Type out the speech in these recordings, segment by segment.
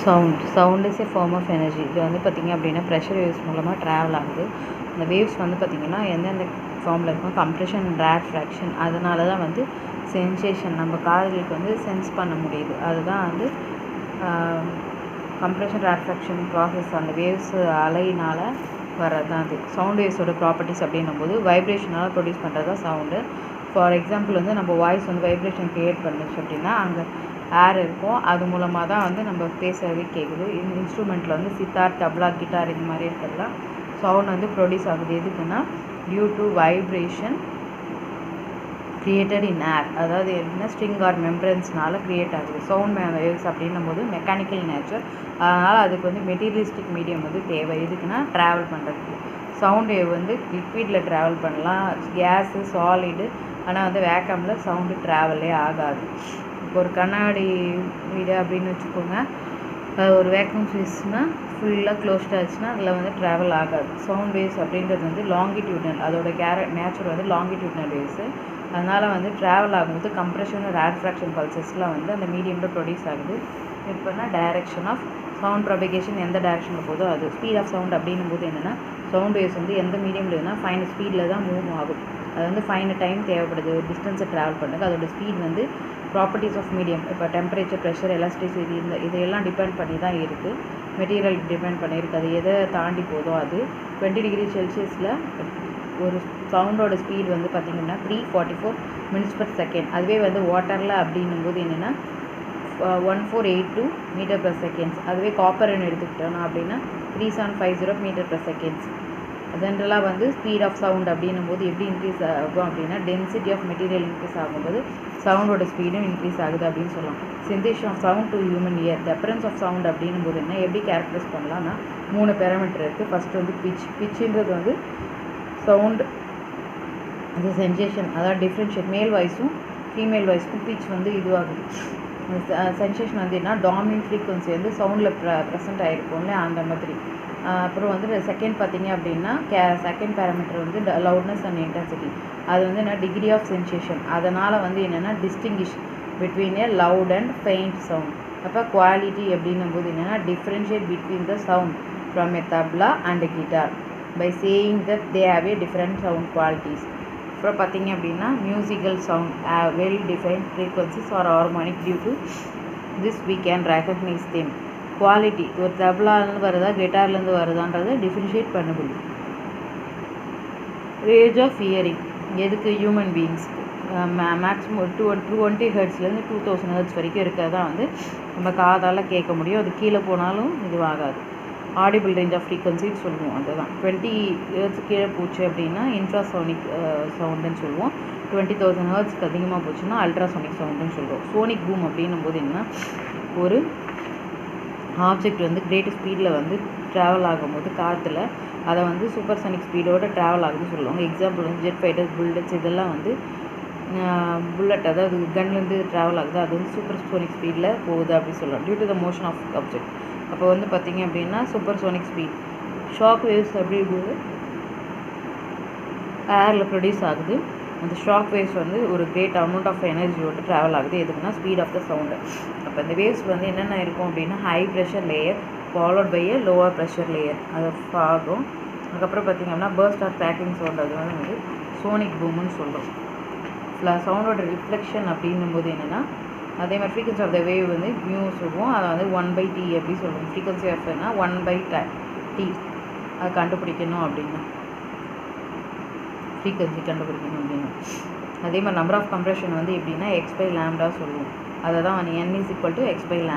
Sound is a form of energy. இது வந்து பார்த்திங்க அப்படின்னா ப்ரெஷர் வேவ்ஸ் மூலமாக ட்ராவல் ஆகுது. அந்த வேவ்ஸ் வந்து பார்த்திங்கன்னா எந்தெந்த ஃபார்மில் இருக்கும், கம்ப்ரெஷன், ரேர்ஃப்ராக்ஷன். அதனால தான் வந்து சென்சேஷன் நம்ம காதுகளுக்கு வந்து சென்ஸ் பண்ண முடியுது. அதுதான் வந்து கம்ப்ரெஷன், ரேர்ஃப்ராக்ஷன் ப்ராசஸ். அந்த வேவ்ஸ் அலையினால் வர்றது தான் அது. சவுண்ட் வேவ்ஸோட ப்ராப்பர்ட்டிஸ் அப்படின்னும்போது வைப்ரேஷனால் ப்ரொடியூஸ் பண்ணுறது தான் சவுண்டு. ஃபார் எக்ஸாம்பிள் வந்து நம்ம வாய்ஸ் வந்து வைப்ரேஷன் க்ரியேட் பண்ணுச்சு அப்படின்னா அங்கே ஏர் இருக்கும், அது மூலமாக தான் வந்து நம்ம பேசுகிறதே கேட்குது. இன்ஸ்ட்ருமெண்ட்டில் வந்து சித்தார், தப்லா, கிட்டார் இது மாதிரி இருக்கிறதுலாம் சவுண்ட் வந்து ப்ரொடியூஸ் ஆகுது. எதுக்குன்னா due to vibration created in air. அதாவது என்ன, ஸ்ட்ரிங் ஆர் மெம்பரன்ஸ்னால க்ரியேட் ஆகுது. சவுண்ட் வேவ்ஸ் அப்படின்னும் போது மெக்கானிக்கல் நேச்சர், அதனால் அதுக்கு வந்து மெட்டீரியலிஸ்டிக் மீடியம் வந்து தேவை. எதுக்குன்னா ட்ராவல் பண்ணுறதுக்கு. சவுண்ட் வேவ் வந்து லிக்விடில் ட்ராவல் பண்ணலாம், கேஸு, சாலிடு. ஆனால் வந்து வேக்கமில் சவுண்டு ட்ராவலே ஆகாது. இப்போ ஒரு கண்ணாடி வீடு அப்படின்னு வச்சுக்கோங்க, ஒரு வேக்கம் ஸ்பேஸ்னால் ஃபுல்லாக க்ளோஸ்டாக ஆச்சுன்னா அதில் வந்து ட்ராவல் ஆகாது. சவுண்ட் வேவ்ஸ் அப்படின்றது வந்து லாங்கிடியூட்னல், அதோட நேச்சர் வந்து லாங்கிடியூட்னல் வேவ்ஸு. அதனால் வந்து ட்ராவல் ஆகும்போது கம்ப்ரெஷன், ரேர்ஃப்ராக்ஷன் பல்சஸ்லாம் வந்து அந்த மீடியமில் ப்ரொடியூஸ் ஆகுது. இப்போனா டைரெக்ஷன் ஆஃப் சவுண்ட் ப்ரொபகேஷன் எந்த டைரெக்ஷனில் போதோ அது. ஸ்பீட் ஆஃப் சவுண்ட் அப்படின்னும் போது என்னென்னா, சவுண்ட் வேவ்ஸ் வந்து எந்த மீடியமில் இருக்குன்னா ஃபைன் ஸ்பீடில் தான் மூவ் ஆகும். அது வந்து ஃபைன் டைம் தேவைப்படுது ஒரு டிஸ்டன்ஸை ட்ராவல் பண்ணுறதுக்கு. அதோட ஸ்பீட் வந்து ப்ராப்பர்ட்டிஸ் ஆஃப் மீடியம், இப்போ டெம்பரேச்சர், ப்ரெஷர், எலாஸ்டிசிட்டி, இதையெல்லாம் டிபெண்ட் பண்ணி தான் இருக்குது. மெட்டீரியல் டிபெண்ட் பண்ணியிருக்கு. அது எதை தாண்டி போதோ அது. 20 டிகிரி செல்சியஸில் ஒரு சவுண்டோட ஸ்பீட் வந்து பார்த்திங்கன்னா 344 மினிட்ஸ் பர் செகண்ட். அதுவே வந்து வாட்டரில் அப்படின்னும் போது என்னென்னா 1482 மீட்டர் பர் செகண்ட்ஸ். அதுவே காப்பர்னு எடுத்துக்கிட்டோன்னா அப்படின்னா 3750 மீட்டர் பர் செகண்ட்ஸ். ஜென்ரலாக வந்து ஸ்பீட் ஆஃப் சவுண்ட் அப்படின்னும் போது எப்படி இன்க்ரீஸ் ஆகும் அப்படின்னா டென்சிட்டி ஆஃப் மெட்டீரியல் இன்க்ரீஸ் ஆகும்போது சவுண்டோட ஸ்பீடும் இன்க்ரீஸ் ஆகுது அப்படின்னு சொல்லலாம். Sensation of sound to human ear. The appearance of sound அப்படின்னும் போது என்ன எப்படி கேரக்டரைஸ் பண்ணலாம்னா 3 பேராமீட்டர் இருக்குது. ஃபஸ்ட்டு வந்து பிச்சுன்றது வந்து சவுண்ட் அது சென்சேஷன், அதாவது டிஃப்ரென்ஷியேட் மேல் வாய்ஸும் ஃபீமேல் வாய்ஸுக்கும் பிச் வந்து இதுவாகுது. சென்சேஷன் வந்து என்ன, டாமினன்ட் ஃப்ரீக்வன்சி வந்து சவுண்டில் ப்ரெசென்ட் ஆகிருக்கும்ல அந்த மாதிரி. அப்புறம் வந்து செகண்ட் பார்த்திங்க அப்படின்னா செகண்ட் பேராமீட்டர் வந்து லவுட்னஸ் அண்ட் இன்டென்சிட்டி. அது வந்து என்ன, டிகிரி ஆஃப் சென்சேஷன். அதனால் வந்து என்னென்னா distinguish between a loud and faint sound. அப்போ குவாலிட்டி அப்படின்னும் போது என்னென்னா differentiate between the sound from a tabla and guitar by saying that they have a different sound qualities. அப்புறம் பார்த்திங்க அப்படின்னா musical sound well defined frequencies are harmonic. Due to this we can recognize them. Quality ஒரு தப்லாலேருந்து வருதா கிட்டார்லேருந்து வருதான்றதை differentiate பண்ண முடியும். Range of hearing எதுக்கு, human பீயிங்ஸ்க்கு maximum 220 ஹெர்ட்ஸ்லேருந்து 2000 hertz வரைக்கும் இருக்கிறதா வந்து நம்ம காதால் கேட்க முடியும். அது கீழே போனாலும் இதுவாகாது. ஆடிபிள் ரேஞ்ச் ஆஃப் ஃப்ரீக்வன்சின்னு சொல்லுவோம். அதுதான் 20 ஹெர்ட்ஸ் கீழே போச்சு அப்படின்னா இன்ட்ராசோனிக் சவுண்டுன்னு சொல்லுவோம். 20,000 ஹெர்ட்ஸ்க்கு அதிகமாக போச்சுன்னா அல்ட்ராசோனிக் சவுண்டுன்னு சொல்லுவோம். சோனிக் பூம் அப்படின்னும் போது என்ன, ஒரு ஆப்ஜெக்ட் வந்து கிரேட் ஸ்பீடில் வந்து ட்ராவல் ஆகும்போது காற்றுல அதை வந்து சூப்பர் சோனிக் ஸ்பீடோடு ட்ராவல் ஆகுதுன்னு சொல்லுவாங்க. எக்ஸாம்பிள் வந்து ஜெட் ஃபைட்டர்ஸ், புல்லட்ஸ், இதெல்லாம் வந்து புல்லட் அதாவது கன்லேருந்து ட்ராவல் ஆகுது, அது வந்து சூப்பர் சோனிக் ஸ்பீடில் போகுது அப்படின்னு சொல்லலாம். Due to the motion of object. அப்போ வந்து பார்த்திங்க அப்படின்னா super sonic speed. Shock waves அப்படிங்கும்போது ஏரில் ப்ரொடியூஸ் ஆகுது. அந்த ஷாக் வேவ்ஸ் வந்து ஒரு கிரேட் அமௌண்ட் ஆஃப் எனர்ஜியோடு ட்ராவல் ஆகுது. எதுக்குன்னா ஸ்பீட் ஆஃப் த சவுண்டு. அப்போ இந்த வேவ்ஸ் வந்து என்னென்ன இருக்கும் அப்படின்னா high pressure layer followed by a lower pressure layer அது ஆகும். அதுக்கப்புறம் பார்த்திங்கன்னா பர்ஸ்ட் ஆர் கிராக்கிங் சவுண்ட், அது வந்து சோனிக் பூம்னு சொல்கிறோம். சவுண்டோட ரிஃப்ளெக்ஷன் அப்படின்னும் போது என்னென்னா அதே மாதிரி ஃப்ரீக்வன்சி ஆஃப் த வேவ் வந்து மியூ சொல்லுவோம். அதை வந்து 1/t எப்படி சொல்லுவோம். ஃப்ரீக்வன்சி ஆஃப்னா 1/t அது கண்டுபிடிக்கணும் அப்படின்னா ஃப்ரீக்வன்சி கண்டுபிடிக்கணும் அப்படின்னா. அதே மாதிரி நம்பர் ஆஃப் கம்ப்ரெஷன் வந்து எப்படின்னா x/λ சொல்லுவோம். அதை தான் n = x/λ.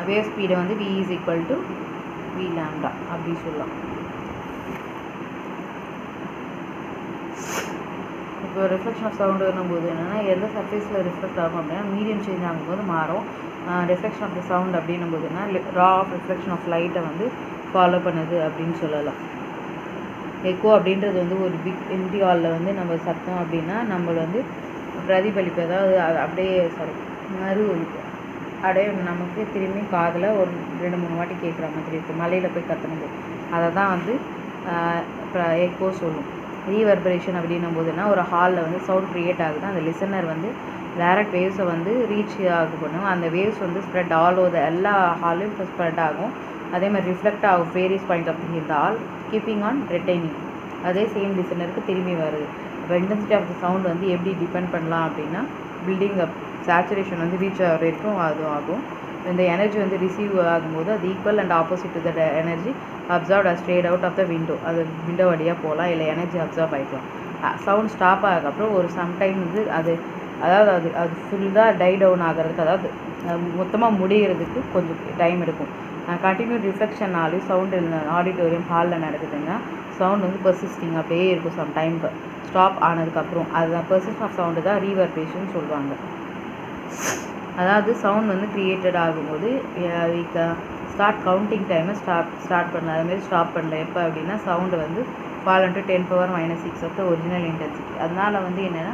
வேவ் ஸ்பீடை வந்து v = vλ அப்படி சொல்லலாம். இப்போ ரிஃப்ளெக்ஷன் ஆஃப் சவுண்டுன்னும் போது என்னென்னா எந்த சர்ஃபேஸில் ரிஃப்ளெக்ட் ஆகும் அப்படின்னா மீடியம் சேஞ்ச் ஆகும்போது மாறும். ரிஃப்ளெக்ஷன் ஆஃப் த சவுண்ட் அப்படின்னும் போதுன்னா ரா ஆஃப் ரிஃப்ளெக்ஷன் ஆஃப் லைட்டை வந்து ஃபாலோ பண்ணுது அப்படின்னு சொல்லலாம். எக்கோ அப்படின்றது வந்து ஒரு பிக் எம்டி ஹாலில் வந்து நம்ம சத்தம் அப்படின்னா நம்ம வந்து பிரதிபலிப்பு, அதாவது அது அப்படியே மறு ஒலிக்கும். அப்படியே நமக்கு திரும்பி காதில் ஒரு 2-3 வாட்டி கேட்குற மாதிரி இருக்கும். மலையில் போய் கத்தணும் போது அதை தான் வந்து எக்கோ சொல்லும். ரீவர்பரேஷன் அப்படின்னும் போதுன்னா ஒரு ஹாலில் வந்து சவுண்ட் க்ரியேட் ஆகுது. அந்த லிசனர் வந்து டைரக்ட் வேவ்ஸை வந்து ரீச் பண்ணும். அந்த வேவ்ஸ் வந்து ஸ்ப்ரெட் ஆல் ஓவர் எல்லா ஹாலையும் இப்போ ஸ்ப்ரெட் ஆகும். அதே மாதிரி ரிஃப்ளெக்ட் ஆகும் வேரியஸ் பாயிண்ட் ஆஃப் இந்த ஆல் கீப்பிங் ஆன் ரிட்டைனிங். அதே சேம் லிசனருக்கு திரும்பி வருது. இப்போ இன்டென்சிட்டி ஆஃப் த சவுண்ட் வந்து எப்படி டிபெண்ட் பண்ணலாம் அப்படின்னா பில்டிங் அப் சேச்சுரேஷன் வந்து ரீச் ஆகிற வரைக்கும் அதுவும் ஆகும். இந்த எனர்ஜி வந்து ரிசீவ் ஆகும்போது அது equal and opposite to the energy absorb straight out of the window. அது விண்டோ வழியாக போகலாம், இல்லை எனர்ஜி அப்சர்வ் ஆகிக்கலாம். சவுண்ட் ஸ்டாப் ஆகிறதுக்கப்புறம் ஒரு சம்டைம் வந்து அது ஃபுல்லாக டை டவுன் ஆகிறதுக்கு, அதாவது மொத்தமாக முடிகிறதுக்கு கொஞ்சம் டைம் எடுக்கும். கண்டினியூ ரிஃப்ளெக்ஷனாலும் சவுண்டு ஆடிட்டோரியம் ஹாலில் நடக்குதுன்னா சவுண்ட் வந்து பெர்சிஸ்டிங் அப்படியே இருக்கும். சம் டைம் ஸ்டாப் ஆனதுக்கப்புறம் அதுதான் பெர்சிஸ்ட் ஆஃப் சவுண்டு தான் ரீவர்பரேஷன் சொல்லுவாங்க. அதாவது சவுண்ட் வந்து க்ரியேட்டட் ஆகும்போது ஸ்டார்ட் கவுண்டிங் டைமை ஸ்டார்ட் பண்ணல, அதுமாரி ஸ்டாப் பண்ணல. எப்போ அப்படின்னா சவுண்டு வந்து fall into 10⁻⁻6 of the original intensity. அதனால் வந்து என்னென்னா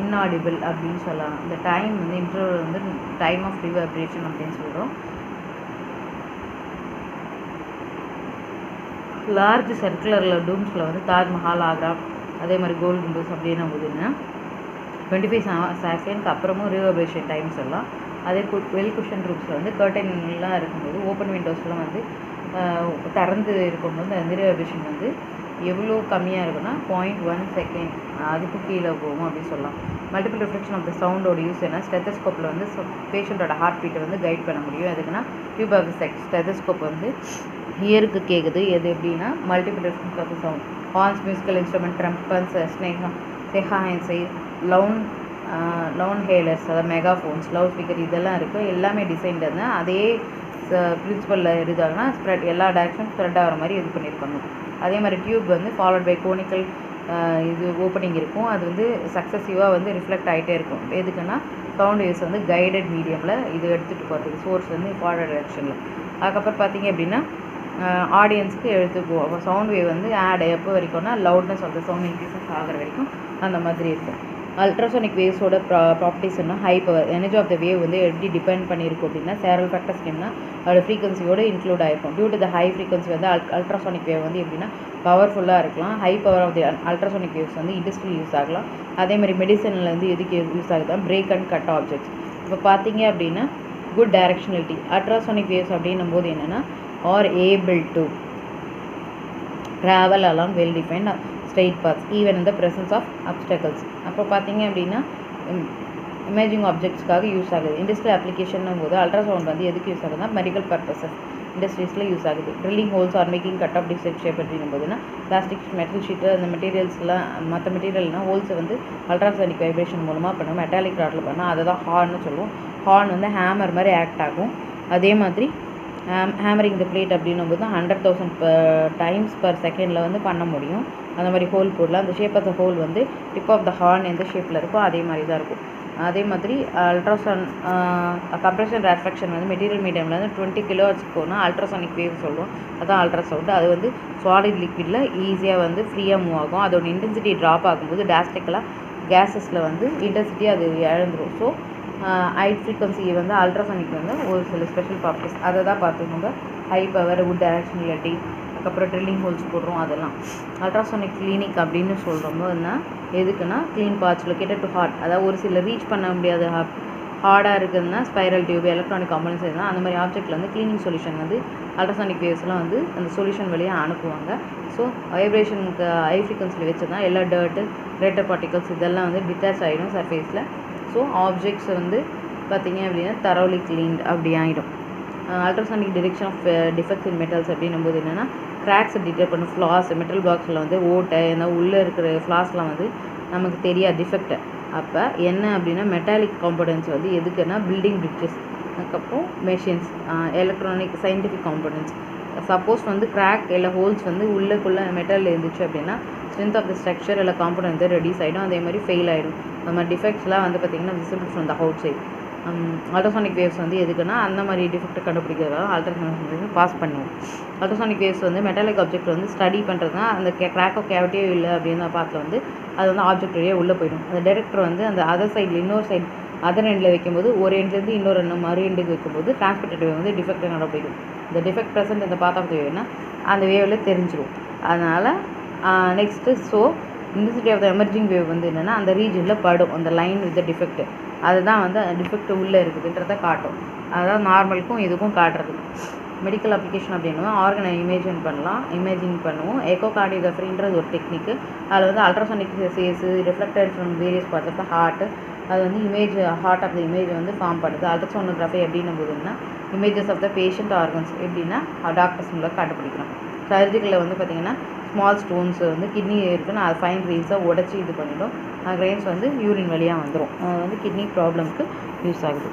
இன்ஆடிபிள் அப்படின்னு சொல்லலாம். இந்த டைம் வந்து இன்டர்வல் வந்து டைம் ஆஃப் ரிவர்பரேஷன் அப்படின்னு சொல்கிறோம். லார்ஜ் சர்க்குலரில் டூம்ஸில் வந்து தாஜ்மஹால், ஆக்ரா, அதே மாதிரி கோல்டு கும்பஸ் அப்படின்னும் போதுன்னா 25 செகண்ட்க்கு அப்புறமும் ரிவர்பரேஷன் டைம் சொல்லலாம். அதே வெல் குஷன் ரூம்ஸில் வந்து கர்டன்லாம் இருக்கும்போது ஓப்பன் விண்டோஸ்லாம் வந்து திறந்து இருக்கும்போது அந்த ரிவர்பரேஷன் வந்து எவ்வளோ கம்மியாக இருக்குன்னா 0.1 செகண்ட் அதுக்கு கீழே போகும் அப்படின்னு சொல்லலாம். மல்டிபிள் ரிஃப்ளெக்ஷன் ஆஃப் த சவுண்டோட யூஸ் என்ன, ஸ்டெத்தஸ்கோப்பில் வந்து பேஷண்ட்டோட ஹார்ட் பீட்டை வந்து கைட் பண்ண முடியும். எதுக்குன்னா டியூப் ஆஃப் ஸ்டெத்தஸ்கோப் வந்து இயருக்கு கேட்குது. எது எப்படின்னா multiple reflection of the sound, horns, musical instrument, trumpets, செஹான்ஸை, லவுன் ஹேலர்ஸ், அதாவது மெகாஃபோன்ஸ், லவுட் ஸ்பீக்கர் இதெல்லாம் இருக்குது. எல்லாமே டிசைன்டு தான் அதே பிரின்சிபலில் இருந்தாங்கன்னா ஸ்ப்ரெட் எல்லா டைரக்ஷன் ஸ்ப்ரெட் ஆகிற மாதிரி இது பண்ணியிருப்பாங்க. அதே மாதிரி டியூப் வந்து ஃபாலோட் பை கோனிக்கல் இது ஓப்பனிங் இருக்கும். அது வந்து சக்ஸஸிவாக வந்து ரிஃப்ளெக்ட் ஆகிட்டே இருக்கும். எதுக்குன்னா சவுண்ட் வேவ்ஸ் வந்து கைடட் மீடியமில் இது எடுத்துகிட்டு போகிறதுக்கு, சோர்ஸ் வந்து ஃபார்வர்ட் டைரக்ஷனில். அதுக்கப்புறம் பார்த்தீங்க அப்படின்னா ஆடியன்ஸுக்கு எடுத்துக்குவோம். அப்போ சவுண்ட் வேவ் வந்து ஆட் எப்போ வரைக்கும்னா loudness of the sound increases ஆகிற வரைக்கும் அந்த மாதிரி இருக்கும். அல்ட்ராசோனிக் வேவ்ஸோட ப்ராப்பர்ட்டிஸ்னா high power. Energy of the wave வந்து எப்படி டிபெண்ட் பண்ணியிருக்கும் அப்படின்னா சேரல் ஃபேக்டர்ஸ் என்னன்னா அதோட ஃப்ரீக்வன்சியோடு இன்க்ளூட் ஆகிருக்கும். Due to the high frequency வந்து அல்ட்ராசோனிக் வேவ் வந்து எப்படின்னா பவர்ஃபுல்லாக இருக்கலாம். High power of the ultrasonic waves வந்து இண்டஸ்ட்ரியல் யூஸ் ஆகலாம். அதேமாதிரி மெடிசனில் வந்து எதுக்கு யூஸ் ஆகுது, பிரேக் அண்ட் கட் ஆப்ஜெக்ட்ஸ். இப்போ பார்த்தீங்க அப்படின்னா குட் டைரக்ஷனலிட்டி. அல்ட்ராசோனிக் வேவ்ஸ் அப்படின்னும் போது என்னென்னா are able to travel along well defined straight paths even in the presence of obstacles. அப்போ பார்த்தீங்க அப்படின்னா இமேஜிங் ஆப்ஜெக்ட்ஸ்க்காக யூஸ் ஆகுது. இண்டஸ்ட்ரியல் அப்ளிகேஷன் போது அல்ட்ராசவுண்ட் வந்து எதுக்கு யூஸ் ஆகுதுன்னா மெடிக்கல் பர்பஸஸ் இண்டஸ்ட்ரீஸில் யூஸ் ஆகுது. Drilling holes are making cut off defect shape அப்படின்னும் போதுன்னா பிளாஸ்டிக், மெட்டல் ஷீட்டு, அந்த மெட்டீரியல்ஸ்லாம் மற்ற மெட்டீரியல்னால் ஹோல்ஸை வந்து அல்ட்ராசோனிக் வைப்ரேஷன் மூலமாக பண்ணும். மெட்டாலிக் ராட்டில் பண்ணால் அதை தான் ஹார்ன்னு சொல்லுவோம். ஹார்ன் வந்து ஹேமர் மாதிரி ஆக்ட் ஆகும். அதே மாதிரி ஹேமரிங் த பிளேட் அப்படின்னும் போது 100,000 டைம்ஸ் பர் செகண்டில் வந்து பண்ண முடியும். அந்த மாதிரி ஹோல் போடலாம். அந்த ஷேப் ஆஃப் த ஹோல் வந்து டிப் ஆஃப் த ஹார்ன் எந்த ஷேப்பில் இருக்கோ அதே மாதிரி தான் இருக்கும். அதே மாதிரி கம்ப்ரெஷன் ரெஃப்ராக்ஷன் வந்து மெட்டீரியல் மீடியமில் வந்து 20 kHz போனால் அல்ட்ராசானிக் வேவ் சொல்லுவோம். அதுதான் அல்ட்ராசவுண்டு. அது வந்து சாலிட் லிக்விடில் ஈஸியாக வந்து ஃப்ரீயாக மூவ் ஆகும். அதோட இன்டென்சிட்டி ட்ராப் ஆகும்போது டாஸ்டிக்கலாக கேஸஸில் வந்து இன்டென்சிட்டி அது இழந்துடும். ஸோ ஹை ஃப்ரீக்வன்சி வந்து அல்ட்ராசானிக் வந்து ஒரு சில ஸ்பெஷல் ப்ராப்பர்ட்டிஸ் அதை தான் பார்த்துக்கோங்க. ஹை பவர், குட் டைரக்ஷனலிட்டி, அதுக்கப்புறம் ட்ரில்லிங் ஹோல்ஸ் போடுறோம். அதெல்லாம் அல்ட்ராசானிக் கிளினிக் அப்படின்னு சொல்கிறோம்னா எதுக்குன்னா clean parts located to heart, அதாவது ஒரு சில ரீச் பண்ண முடியாத ஹார்டாக இருக்குதுன்னா ஸ்பைரல் டியூப், எலக்ட்ரானிக் காம்பனன்ட்ஸ் இருந்தால் அந்த மாதிரி ஆப்ஜெக்ட்டில் வந்து க்ளீனிங் சொல்யூஷன் வந்து அல்ட்ராசானிக் வேவ்ஸ்லாம் வந்து அந்த சொல்யூஷன் வழியாக அனுப்புவாங்க. ஸோ வைப்ரேஷனுக்கு ஹை ஃப்ரீக்வன்சியில் வச்சு தான் எல்லா டர்ட்டு, ரேட்டர் பார்ட்டிகல்ஸ் இதெல்லாம் வந்து டிட்டாச் ஆகிடும் சர்ஃபேஸில். ஸோ ஆப்ஜெக்ட்ஸ் வந்து பார்த்திங்க அப்படின்னா தரோலி க்ளீன்ட் அப்படி ஆகிடும். Ultrasonic detection of defects in metals அப்படின்னும் போது என்னென்னா கிராக்ஸை டிடெக்ட் பண்ணும். ஃப்ளாஸ், மெட்டல் பாக்ஸில் வந்து ஓட்டை, ஏன்னா உள்ளே இருக்கிற ஃப்ளாஸ்லாம் வந்து நமக்கு தெரியாது டிஃபெக்டை. அப்போ என்ன அப்படின்னா மெட்டாலிக் காம்பனன்ட்ஸ் வந்து எதுக்குன்னா பில்டிங் பிரிட்ஜஸ், அதுக்கப்புறம் machines, electronic, scientific components. Suppose வந்து கிராக் இல்லை ஹோல்ஸ் வந்து உள்ளுக்குள்ளே மெட்டலில் இருந்துச்சு அப்படின்னா ஸ்ட்ரென்த் ஆஃப் த ஸ்ட்ரக்சர் இல்லை காம்பனன்ட் வந்து ரெடியூஸ் ஆகிடும். அதே மாதிரி ஃபெயில் ஆகிடும். அந்த மாதிரி டிஃபெக்ட்ஸ்லாம் வந்து பார்த்திங்கன்னா visible from the outside. Ultrasonic waves வந்து எதுக்குன்னா அந்த மாதிரி டிஃபெக்ட்டை கண்டுபிடிக்கிறதால அல்ட்ராசானிக் வேவ்ஸ் பாஸ் பண்ணுவோம். அல்ட்ராசானிக் வேவ்ஸ் வந்து மெட்டாலிக் ஆப்ஜெக்ட் வந்து ஸ்டடி பண்ணுறதுனா அந்த கிராக்கோ கேவிட்டியோ இல்லை அப்படின்னு பார்த்து வந்து அது வந்து ஆப்ஜெக்ட் வழியாக உள்ளே போயிடும். அந்த டைரக்டர் வந்து அந்த அதர் சைடில் இன்னொரு சைடு அதர் எண்டில் வைக்கும்போது ஒரு எண்ட்லேருந்து இன்னொரு மறு எண்டுக்கு வைக்கும்போது டிரான்ஸ்மிட்டட் வேவ் வந்து டிஃபெக்டை கண்டுபிடிக்கும். இந்த டிஃபெக்ட் ப்ரெசென்ட் இந்த பாத் ஆஃப் த வேவ்னா அந்த வேவில் தெரிஞ்சிடும். அதனால் next intensity of the emerging wave வந்து என்னென்னா அந்த ரீஜனில் படும், அந்த லைன் வித் டிஃபெக்ட் அதுதான் வந்து அந்த டிஃபெக்ட் உள்ளே இருக்குதுன்றதை காட்டும். அதாவது நார்மலுக்கும் இதுக்கும் காட்டுறது. மெடிக்கல் அப்ளிகேஷன் அப்படின்னா ஆர்கனை இமேஜிங் பண்ணுவோம். எக்கோகார்டியோகிராஃபின்றது ஒரு டெக்னிக்கு. அதில் வந்து ultrasonic phase reflected from various parts of the heart, அது வந்து ஹார்ட் ஆஃப் த இமேஜ் வந்து ஃபார்ம் பண்ணுது. அல்ட்ராசோனோகிராஃபி எப்படின்னும் போதுன்னா images of the patient organs எப்படின்னா டாக்டர்ஸ் மூலம் கண்டுபிடிக்கிறோம். சர்ஜிக்கலில் வந்து பார்த்திங்கன்னா ஸ்மால் ஸ்டோன்ஸ் வந்து கிட்னி இருக்குன்னு அது ஃபைன் கிரெயின்ஸாக உடச்சி இது பண்ணிடும். கிரெயின்ஸ் வந்து யூரின் வழியாக வந்துடும். அது வந்து கிட்னி ப்ராப்ளம்க்கு யூஸ் ஆகுது.